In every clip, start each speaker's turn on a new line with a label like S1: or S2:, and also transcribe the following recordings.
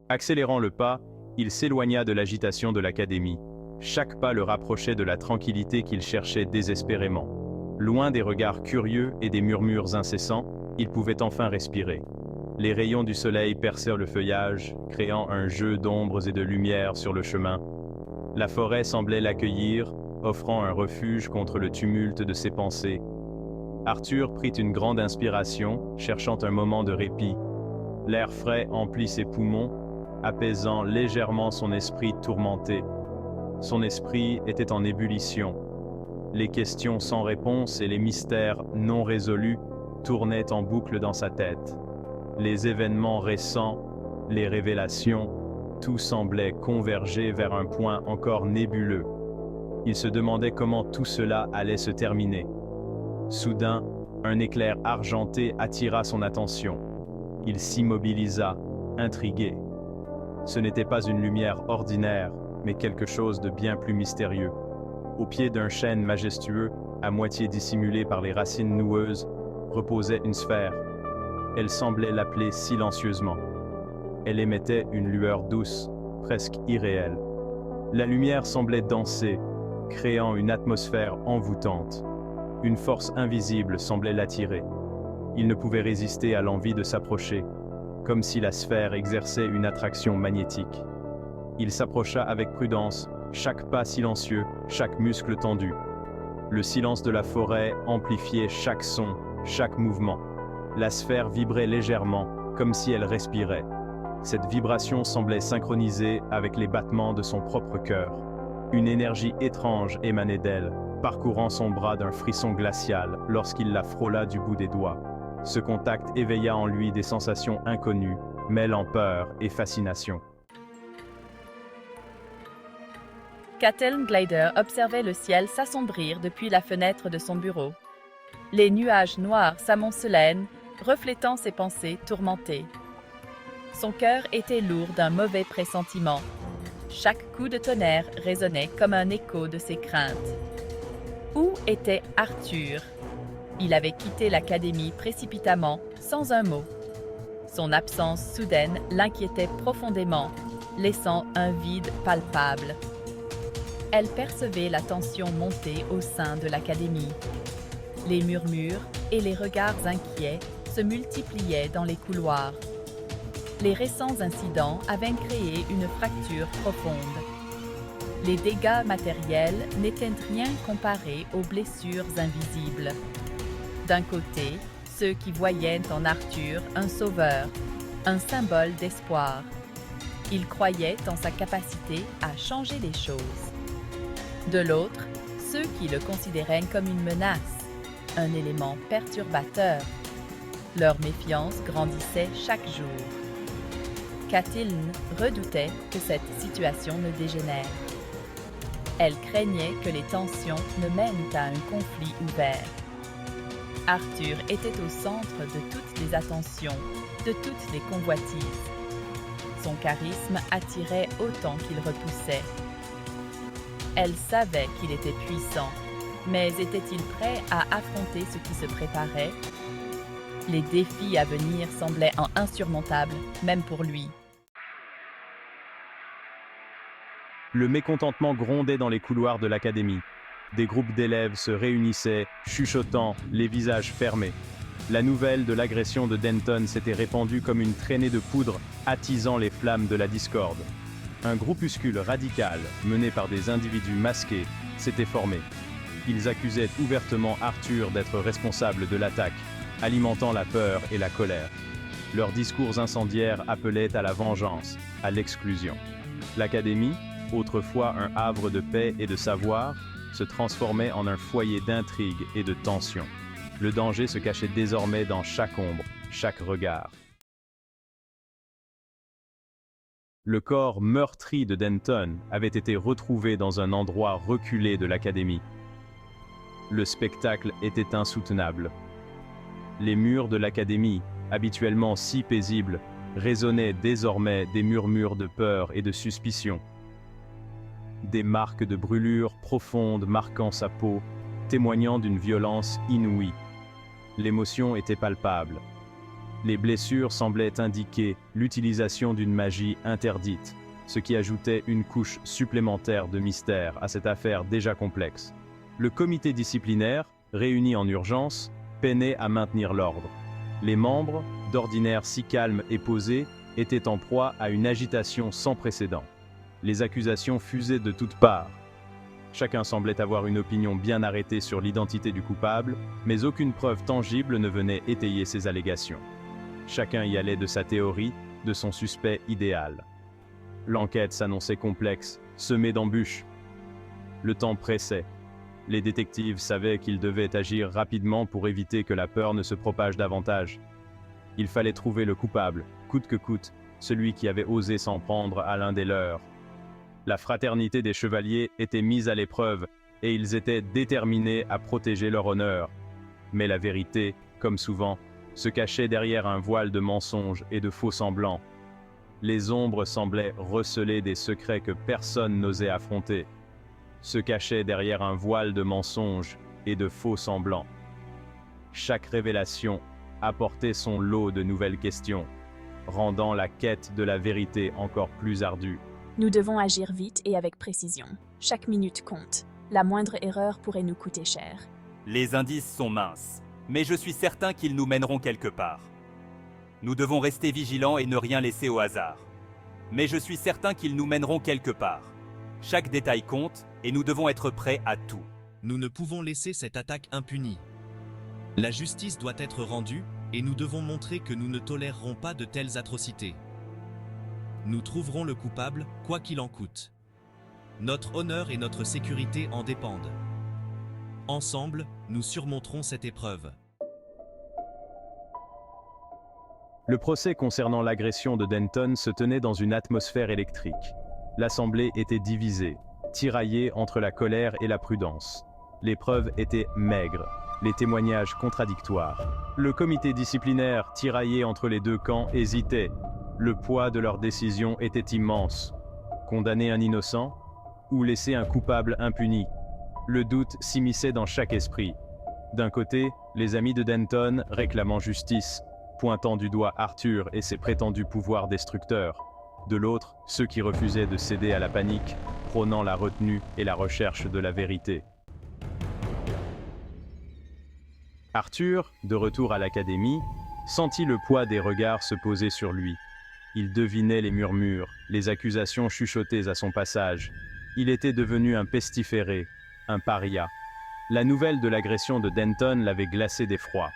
S1: Accélérant le pas, il s'éloigna de l'agitation de l'académie. Chaque pas le rapprochait de la tranquillité qu'il cherchait désespérément. Loin des regards curieux et des murmures incessants, il pouvait enfin respirer. Les rayons du soleil percèrent le feuillage, créant un jeu d'ombres et de lumière sur le chemin. La forêt semblait l'accueillir, offrant un refuge contre le tumulte de ses pensées. Arthur prit une grande inspiration, cherchant un moment de répit. L'air frais emplit ses poumons, apaisant légèrement son esprit tourmenté. Son esprit était en ébullition. Les questions sans réponse et les mystères non résolus tournaient en boucle dans sa tête. Les événements récents, les révélations, tout semblait converger vers un point encore nébuleux. Il se demandait comment tout cela allait se terminer. Soudain, un éclair argenté attira son attention. Il s'immobilisa, intrigué. Ce n'était pas une lumière ordinaire, mais quelque chose de bien plus mystérieux. Au pied d'un chêne majestueux, à moitié dissimulé par les racines noueuses, reposait une sphère. Elle semblait l'appeler silencieusement. Elle émettait une lueur douce, presque irréelle. La lumière semblait danser, créant une atmosphère envoûtante. Une force invisible semblait l'attirer. Il ne pouvait résister à l'envie de s'approcher, comme si la sphère exerçait une attraction magnétique. Il s'approcha avec prudence, chaque pas silencieux, chaque muscle tendu. Le silence de la forêt amplifiait chaque son, chaque mouvement. La sphère vibrait légèrement, comme si elle respirait. Cette vibration semblait synchronisée avec les battements de son propre cœur. Une énergie étrange émanait d'elle, parcourant son bras d'un frisson glacial lorsqu'il la frôla du bout des doigts. Ce contact éveilla en lui des sensations inconnues, mêlant peur et fascination.
S2: Catelyn Glider observait le ciel s'assombrir depuis la fenêtre de son bureau. Les nuages noirs s'amoncelaient, reflétant ses pensées tourmentées. Son cœur était lourd d'un mauvais pressentiment. Chaque coup de tonnerre résonnait comme un écho de ses craintes. Où était Arthur? Il avait quitté l'académie précipitamment, sans un mot. Son absence soudaine l'inquiétait profondément, laissant un vide palpable. Elle percevait la tension monter au sein de l'académie. Les murmures et les regards inquiets se multipliaient dans les couloirs. Les récents incidents avaient créé une fracture profonde. Les dégâts matériels n'étaient rien comparés aux blessures invisibles. D'un côté, ceux qui voyaient en Arthur un sauveur, un symbole d'espoir. Ils croyaient en sa capacité à changer les choses. De l'autre, ceux qui le considéraient comme une menace, un élément perturbateur. Leur méfiance grandissait chaque jour. Catelyn redoutait que cette situation ne dégénère. Elle craignait que les tensions ne mènent à un conflit ouvert. Arthur était au centre de toutes les attentions, de toutes les convoitises. Son charisme attirait autant qu'il repoussait. Elle savait qu'il était puissant, mais était-il prêt à affronter ce qui se préparait? Les défis à venir semblaient insurmontables, même pour lui.
S1: Le mécontentement grondait dans les couloirs de l'académie. Des groupes d'élèves se réunissaient, chuchotant, les visages fermés. La nouvelle de l'agression de Denton s'était répandue comme une traînée de poudre, attisant les flammes de la discorde. Un groupuscule radical, mené par des individus masqués, s'était formé. Ils accusaient ouvertement Arthur d'être responsable de l'attaque, alimentant la peur et la colère. Leurs discours incendiaires appelaient à la vengeance, à l'exclusion. L'académie, autrefois un havre de paix et de savoir, se transformait en un foyer d'intrigue et de tension. Le danger se cachait désormais dans chaque ombre, chaque regard. Le corps meurtri de Denton avait été retrouvé dans un endroit reculé de l'académie. Le spectacle était insoutenable. Les murs de l'académie, habituellement si paisibles, résonnaient désormais des murmures de peur et de suspicion. Des marques de brûlures profondes marquant sa peau, témoignant d'une violence inouïe. L'émotion était palpable. Les blessures semblaient indiquer l'utilisation d'une magie interdite, ce qui ajoutait une couche supplémentaire de mystère à cette affaire déjà complexe. Le comité disciplinaire, réuni en urgence, peinait à maintenir l'ordre. Les membres, d'ordinaire si calmes et posés, étaient en proie à une agitation sans précédent. Les accusations fusaient de toutes parts. Chacun semblait avoir une opinion bien arrêtée sur l'identité du coupable, mais aucune preuve tangible ne venait étayer ces allégations. Chacun y allait de sa théorie, de son suspect idéal. L'enquête s'annonçait complexe, semée d'embûches. Le temps pressait. Les détectives savaient qu'ils devaient agir rapidement pour éviter que la peur ne se propage davantage. Il fallait trouver le coupable, coûte que coûte, celui qui avait osé s'en prendre à l'un des leurs. La fraternité des chevaliers était mise à l'épreuve, et ils étaient déterminés à protéger leur honneur. Mais la vérité, comme souvent, se cachait derrière un voile de mensonges et de faux semblants. Les ombres semblaient receler des secrets que personne n'osait affronter. Se cachaient derrière un voile de mensonges et de faux semblants. Chaque révélation apportait son lot de nouvelles questions, rendant la quête de la vérité encore plus ardue.
S3: Nous devons agir vite et avec précision. Chaque minute compte. La moindre erreur pourrait nous coûter cher.
S4: Les indices sont minces, mais je suis certain qu'ils nous mèneront quelque part. Nous devons rester vigilants et ne rien laisser au hasard. Mais je suis certain qu'ils nous mèneront quelque part. Chaque détail compte et nous devons être prêts à tout.
S5: Nous ne pouvons laisser cette attaque impunie. La justice doit être rendue et nous devons montrer que nous ne tolérerons pas de telles atrocités. Nous trouverons le coupable, quoi qu'il en coûte. Notre honneur et notre sécurité en dépendent. Ensemble, nous surmonterons cette épreuve.
S1: Le procès concernant l'agression de Denton se tenait dans une atmosphère électrique. L'assemblée était divisée, tiraillée entre la colère et la prudence. Les preuves étaient maigres, les témoignages contradictoires. Le comité disciplinaire, tiraillé entre les deux camps, hésitait. Le poids de leur décision était immense. Condamner un innocent ou laisser un coupable impuni? Le doute s'immisçait dans chaque esprit. D'un côté, les amis de Denton réclamant justice, pointant du doigt Arthur et ses prétendus pouvoirs destructeurs. De l'autre, ceux qui refusaient de céder à la panique, prônant la retenue et la recherche de la vérité. Arthur, de retour à l'académie, sentit le poids des regards se poser sur lui. Il devinait les murmures, les accusations chuchotées à son passage. Il était devenu un pestiféré, un paria. La nouvelle de l'agression de Denton l'avait glacé d'effroi.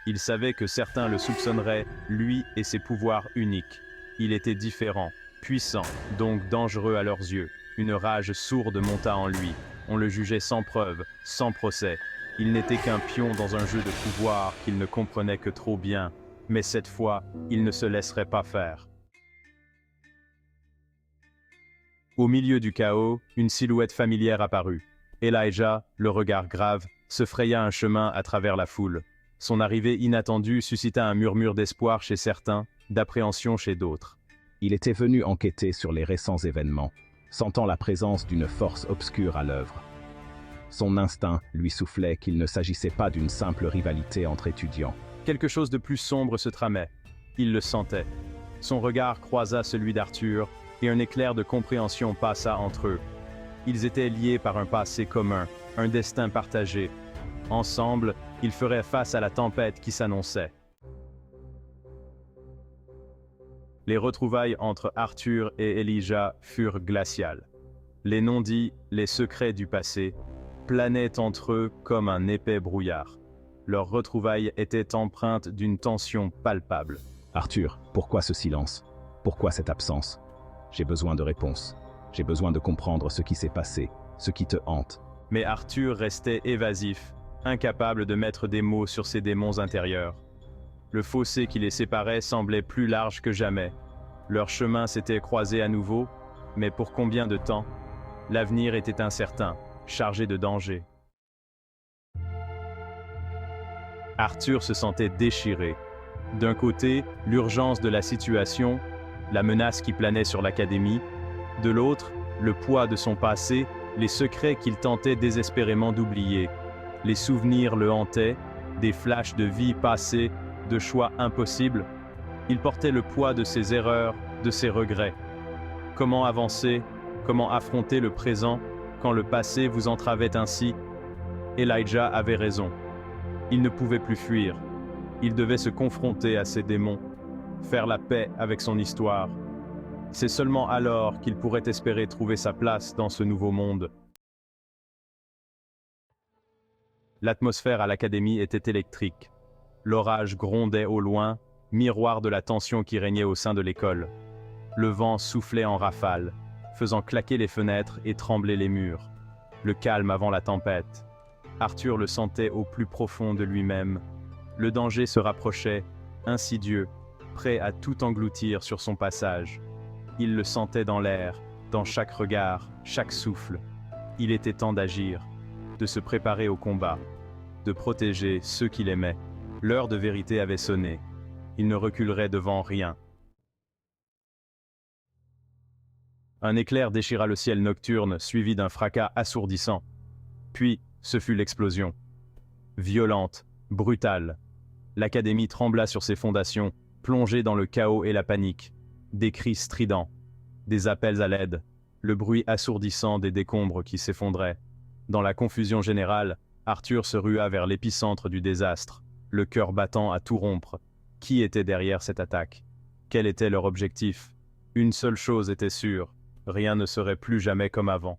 S1: Il savait que certains le soupçonneraient, lui et ses pouvoirs uniques. Il était différent, puissant, donc dangereux à leurs yeux. Une rage sourde monta en lui. On le jugeait sans preuve, sans procès. Il n'était qu'un pion dans un jeu de pouvoir qu'il ne comprenait que trop bien. Mais cette fois, il ne se laisserait pas faire. Au milieu du chaos, une silhouette familière apparut. Elijah, le regard grave, se fraya un chemin à travers la foule. Son arrivée inattendue suscita un murmure d'espoir chez certains, d'appréhension chez d'autres.
S6: Il était venu enquêter sur les récents événements, sentant la présence d'une force obscure à l'œuvre. Son instinct lui soufflait qu'il ne s'agissait pas d'une simple rivalité entre étudiants.
S1: Quelque chose de plus sombre se tramait. Il le sentait. Son regard croisa celui d'Arthur, et un éclair de compréhension passa entre eux. Ils étaient liés par un passé commun, un destin partagé. Ensemble, ils feraient face à la tempête qui s'annonçait. Les retrouvailles entre Arthur et Elijah furent glaciales. Les non-dits, les secrets du passé, planaient entre eux comme un épais brouillard. Leurs retrouvailles étaient empreintes d'une tension palpable.
S6: Arthur, pourquoi ce silence? Pourquoi cette absence? J'ai besoin de réponses. J'ai besoin de comprendre ce qui s'est passé, ce qui te hante.
S1: Mais Arthur restait évasif, incapable de mettre des mots sur ses démons intérieurs. Le fossé qui les séparait semblait plus large que jamais. Leurs chemins s'étaient croisés à nouveau, mais pour combien de temps? L'avenir était incertain, chargé de dangers. Arthur se sentait déchiré. D'un côté, l'urgence de la situation, la menace qui planait sur l'académie. De l'autre, le poids de son passé, les secrets qu'il tentait désespérément d'oublier. Les souvenirs le hantaient, des flashs de vie passée, de choix impossibles. Il portait le poids de ses erreurs, de ses regrets. Comment avancer? Comment affronter le présent quand le passé vous entravait ainsi? Elijah avait raison. Il ne pouvait plus fuir. Il devait se confronter à ses démons, faire la paix avec son histoire. C'est seulement alors qu'il pourrait espérer trouver sa place dans ce nouveau monde. L'atmosphère à l'académie était électrique. L'orage grondait au loin, miroir de la tension qui régnait au sein de l'école. Le vent soufflait en rafales, faisant claquer les fenêtres et trembler les murs. Le calme avant la tempête. Arthur le sentait au plus profond de lui-même. Le danger se rapprochait, insidieux, prêt à tout engloutir sur son passage. Il le sentait dans l'air, dans chaque regard, chaque souffle. Il était temps d'agir, de se préparer au combat, de protéger ceux qu'il aimait. L'heure de vérité avait sonné. Il ne reculerait devant rien. Un éclair déchira le ciel nocturne, suivi d'un fracas assourdissant. Puis, ce fut l'explosion. Violente, brutale. L'académie trembla sur ses fondations, plongée dans le chaos et la panique. Des cris stridents, des appels à l'aide, le bruit assourdissant des décombres qui s'effondraient. Dans la confusion générale, Arthur se rua vers l'épicentre du désastre, le cœur battant à tout rompre. Qui était derrière cette attaque? Quel était leur objectif? Une seule chose était sûre, rien ne serait plus jamais comme avant.